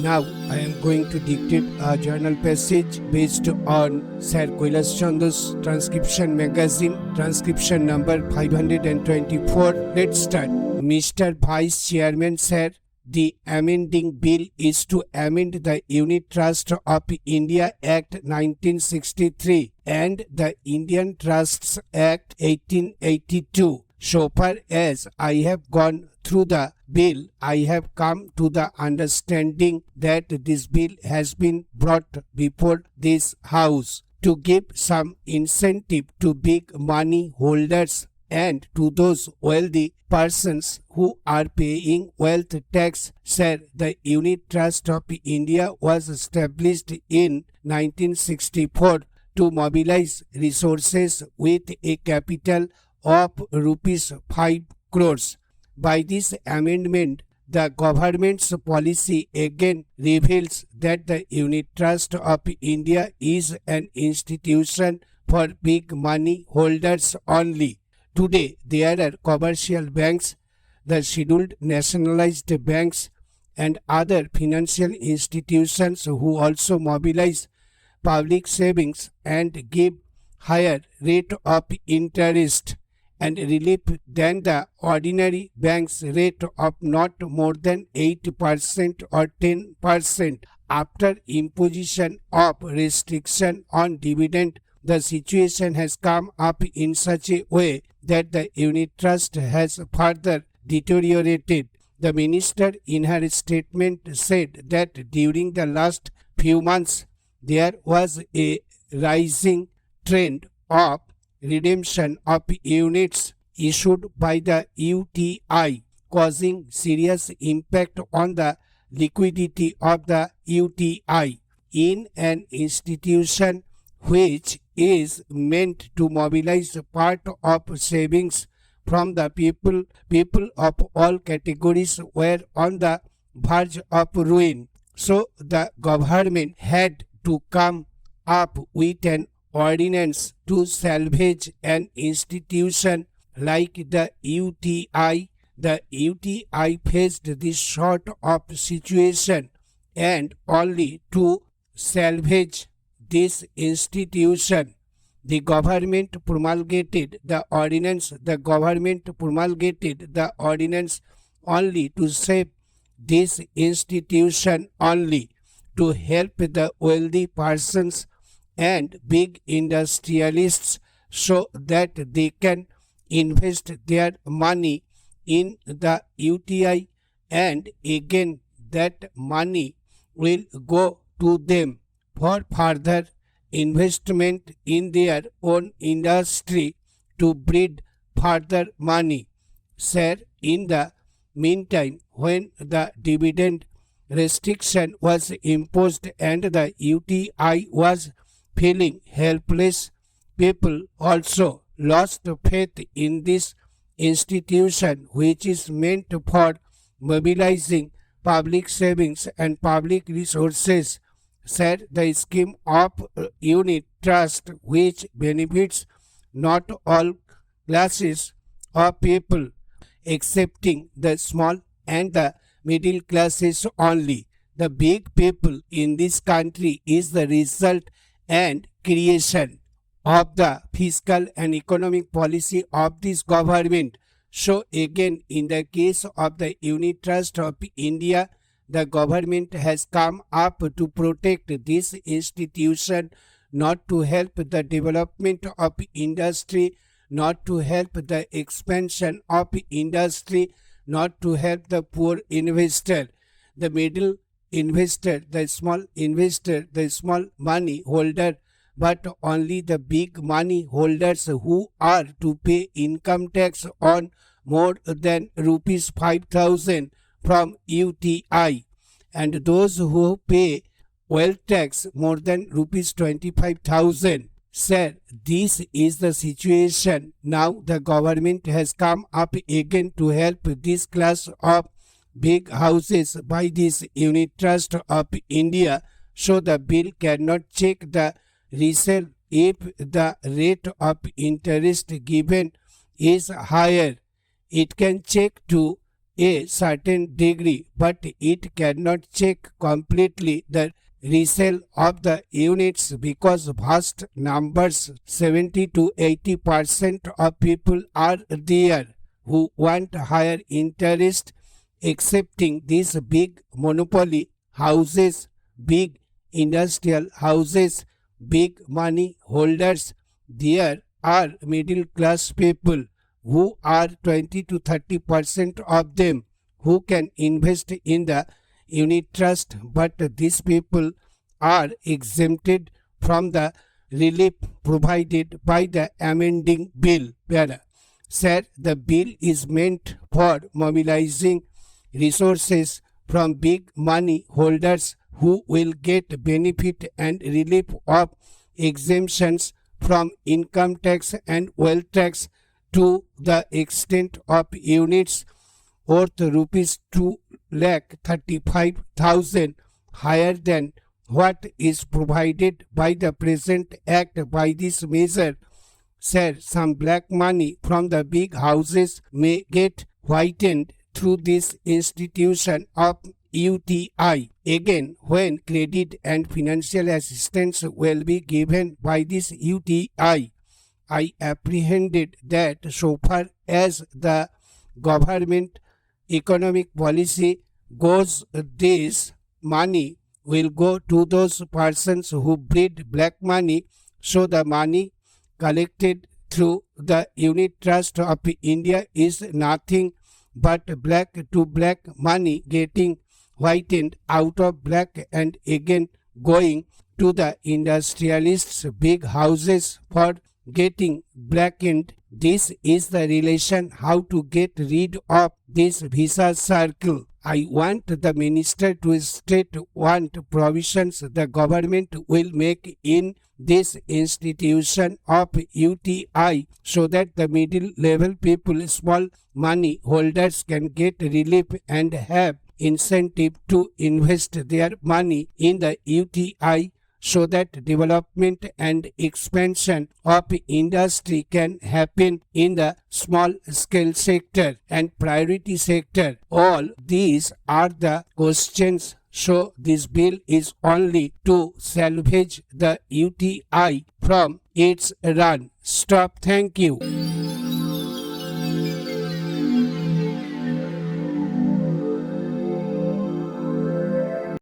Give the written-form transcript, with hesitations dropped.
Now I am going to dictate a journal passage based on Sir KAILASH Chandra's Transcription Magazine, transcription number 524. Let's start. Mr. Vice Chairman Sir, the amending bill is to amend the Unit Trust of India Act 1963 and the Indian Trusts Act 1882. So far as I have gone through the bill, I have come to the understanding that this bill has been brought before this House to give some incentive to big money holders and to those wealthy persons who are paying wealth tax. Sir, the Unit Trust of India was established in 1964 to mobilize resources with a capital of rupees 5 crores. By this amendment, the government's policy again reveals that the Unit Trust of India is an institution for big money holders only. Today, there are commercial banks, the scheduled nationalized banks, and other financial institutions who also mobilize public savings and give higher rate of interest and relief than the ordinary bank's rate of not more than 8% or 10%. After imposition of restriction on dividend, the situation has come up in such a way that the unit trust has further deteriorated. The minister in her statement said that during the last few months there was a rising trend of redemption of units issued by the UTI, causing serious impact on the liquidity of the UTI. In an institution which is meant to mobilize part of savings from the people of all categories were on the verge of ruin. So the government had to come up with an ordinance to salvage an institution like the UTI. The UTI faced this sort of situation, and only to salvage this institution, the government promulgated the ordinance. The government promulgated the ordinance only to save this institution, only to help the wealthy persons and big industrialists so that they can invest their money in the UTI, and again that money will go to them for further investment in their own industry to breed further money. Sir, in the meantime, when the dividend restriction was imposed and the UTI was feeling helpless, people also lost faith in this institution which is meant for mobilizing public savings and public resources. Sir, the scheme of unit trust, which benefits not all classes of people excepting the small and the middle classes only. The big people in this country is the result and creation of the fiscal and economic policy of this government. So again, in the case of the Unit Trust of India, the government has come up to protect this institution, not to help the development of industry, not to help the expansion of industry, not to help the poor investor, the middle investor, the small money holder, but only the big money holders who are to pay income tax on more than rupees 5,000 from UTI, and those who pay wealth tax more than rupees 25,000. Sir, this is the situation. Now the government has come up again to help this class of big houses by this Unit Trust of India. So the bill cannot check the resale if the rate of interest given is higher. It can check to a certain degree, but it cannot check completely the resale of the units because vast numbers, 70 to 80% of people are there who want higher interest. Accepting these big monopoly houses, big industrial houses, big money holders. There are middle class people who are 20 to 30% of them who can invest in the unit trust, but these people are exempted from the relief provided by the amending bill. Sir, the bill is meant for mobilizing resources from big money holders who will get benefit and relief of exemptions from income tax and wealth tax to the extent of units worth rupees 2,35,000 higher than what is provided by the present act. By this measure, sir, some black money from the big houses may get whitened through this institution of UTI. Again, when credit and financial assistance will be given by this UTI, I apprehended that so far as the government economic policy goes, this money will go to those persons who breed black money, so the money collected through the unit trust of India is nothing but black to black money getting whitened out of black and again going to the industrialists' big houses for getting blackened. This is the relation how to get rid of this vicious circle. I want the minister to state what provisions the government will make in this institution of UTI so that the middle level people, small money holders can get relief and have incentive to invest their money in the UTI so that development and expansion of industry can happen in the small scale sector and priority sector. All these are the questions. So this bill is only to salvage the UTI from its run. Stop. Thank you.